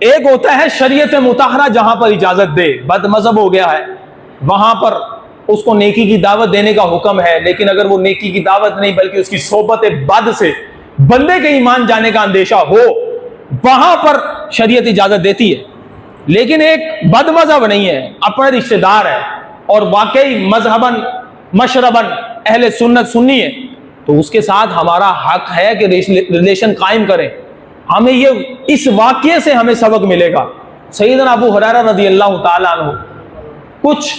ایک ہوتا ہے شریعت مطہرہ جہاں پر اجازت دے، بد مذہب ہو گیا ہے وہاں پر اس کو نیکی کی دعوت دینے کا حکم ہے، لیکن اگر وہ نیکی کی دعوت نہیں بلکہ اس کی صحبت بد سے بندے کے ایمان جانے کا اندیشہ ہو، وہاں پر شریعت اجازت دیتی ہے۔ لیکن ایک بد مذہب نہیں ہے، اپنے رشتہ دار ہے اور واقعی مذہباً مشرباً اہل سنت سنی ہے، تو اس کے ساتھ ہمارا حق ہے کہ ریلیشن قائم کریں۔ ہمیں یہ اس واقعے سے ہمیں سبق ملے گا۔ سیدنا ابو ہریرہ رضی اللہ تعالیٰ عنہ کچھ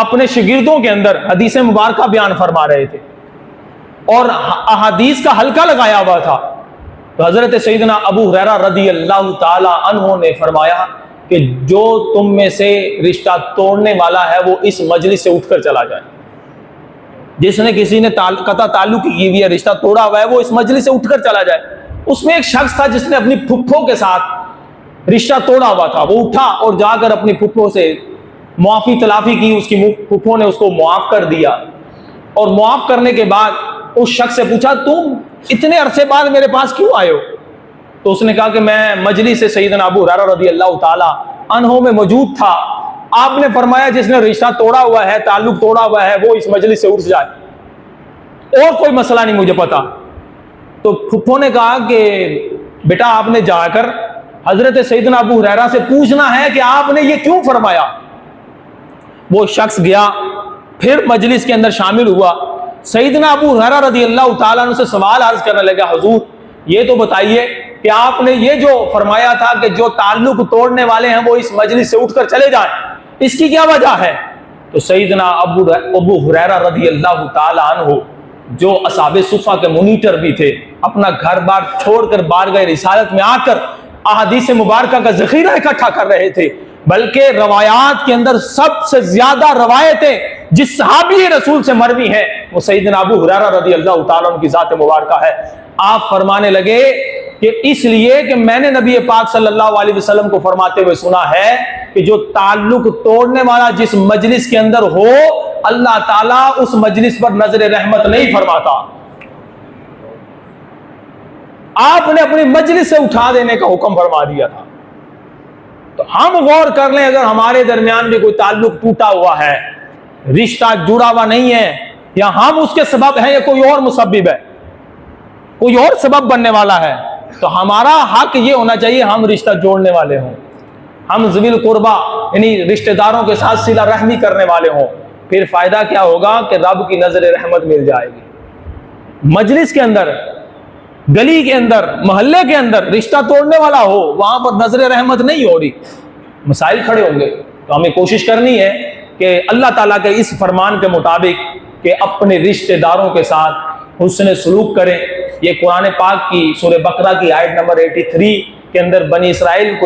اپنے شاگردوں کے اندر حدیث مبارکہ بیان فرما رہے تھے اور احادیث کا حلقہ لگایا ہوا تھا، تو حضرت سیدنا ابو ہریرہ رضی اللہ تعالیٰ عنہ نے فرمایا کہ جو تم میں سے رشتہ توڑنے والا ہے وہ اس مجلس سے اٹھ کر چلا جائے۔ جس نے کسی نے قطع تعلق کی ہوئی ہے، رشتہ توڑا ہوا ہے، وہ اس مجلس سے اٹھ کر چلا جائے۔ اس میں ایک شخص تھا جس نے اپنی پھپھو کے ساتھ رشتہ توڑا ہوا تھا، وہ اٹھا اور جا کر اپنی پھپھو سے معافی تلافی کی، اس کی پھپھو نے اس کو معاف کر دیا، اور معاف کرنے کے بعد اس شخص سے پوچھا تم اتنے عرصے بعد میرے پاس کیوں آئے ہو؟ تو اس نے کہا کہ میں مجلس سے سیدنا ابو ہریرہ رضی اللہ تعالی عنہ میں موجود تھا، آپ نے فرمایا جس نے رشتہ توڑا ہوا ہے، تعلق توڑا ہوا ہے، وہ اس مجلس سے اٹھ جائے، اور کوئی مسئلہ نہیں مجھے پتا۔ تو پھپھو نے کہا کہ بیٹا آپ نے جا کر حضرت سیدنا ابو ہریرہ سے پوچھنا ہے کہ آپ نے یہ کیوں فرمایا۔ وہ شخص گیا، پھر مجلس کے اندر شامل ہوا، سیدنا ابو ہریرہ رضی اللہ تعالیٰ عنہ سے سوال عرض کرنے لگا، حضور یہ تو بتائیے کہ آپ نے یہ جو فرمایا تھا کہ جو تعلق توڑنے والے ہیں وہ اس مجلس سے اٹھ کر چلے جائیں، اس کی کیا وجہ ہے؟ تو سیدنا ابو ہریرہ رضی اللہ تعالیٰ عنہ جو اصحاب صفہ کے مونیٹر بھی تھے، اپنا گھر بار چھوڑ کر بارگاہ رسالت میں آ کر احادیث مبارکہ کا ذخیرہ اکٹھا کر رہے تھے، بلکہ روایات کے اندر سب سے زیادہ روایتیں جس صحابی رسول سے مروی ہیں وہ سیدنا ابو ہریرہ رضی اللہ تعالیٰ عنہ کی ذات مبارکہ ہے۔ آپ فرمانے لگے کہ اس لیے کہ میں نے نبی پاک صلی اللہ علیہ وسلم کو فرماتے ہوئے سنا ہے کہ جو تعلق توڑنے والا جس مجلس کے اندر ہو، اللہ تعالیٰ اس مجلس پر نظر رحمت نہیں فرماتا۔ آپ نے اپنی مجلس سے اٹھا دینے کا حکم فرما دیا تھا۔ تو ہم غور کر لیں، اگر ہمارے درمیان بھی کوئی تعلق ٹوٹا ہوا ہے، رشتہ جڑا ہوا نہیں ہے، یا ہم اس کے سبب ہیں یا کوئی اور مسبب ہے، کوئی اور سبب بننے والا ہے، تو ہمارا حق یہ ہونا چاہیے ہم رشتہ جوڑنے والے ہوں، ہم ذوی القربہ یعنی رشتہ داروں کے ساتھ صلہ رحمی کرنے والے ہوں۔ پھر فائدہ کیا ہوگا کہ رب کی نظر رحمت مل جائے گی۔ مجلس کے اندر، گلی کے اندر، محلے کے اندر رشتہ توڑنے والا ہو، وہاں پر نظر رحمت نہیں ہو رہی، مسائل کھڑے ہوں گے۔ تو ہمیں کوشش کرنی ہے کہ اللہ تعالیٰ کے اس فرمان کے مطابق کہ اپنے رشتہ داروں کے ساتھ حسن سلوک کریں۔ یہ قرآن پاک کی سورہ بقرہ کی آیت نمبر 83 کے اندر بنی اسرائیل کو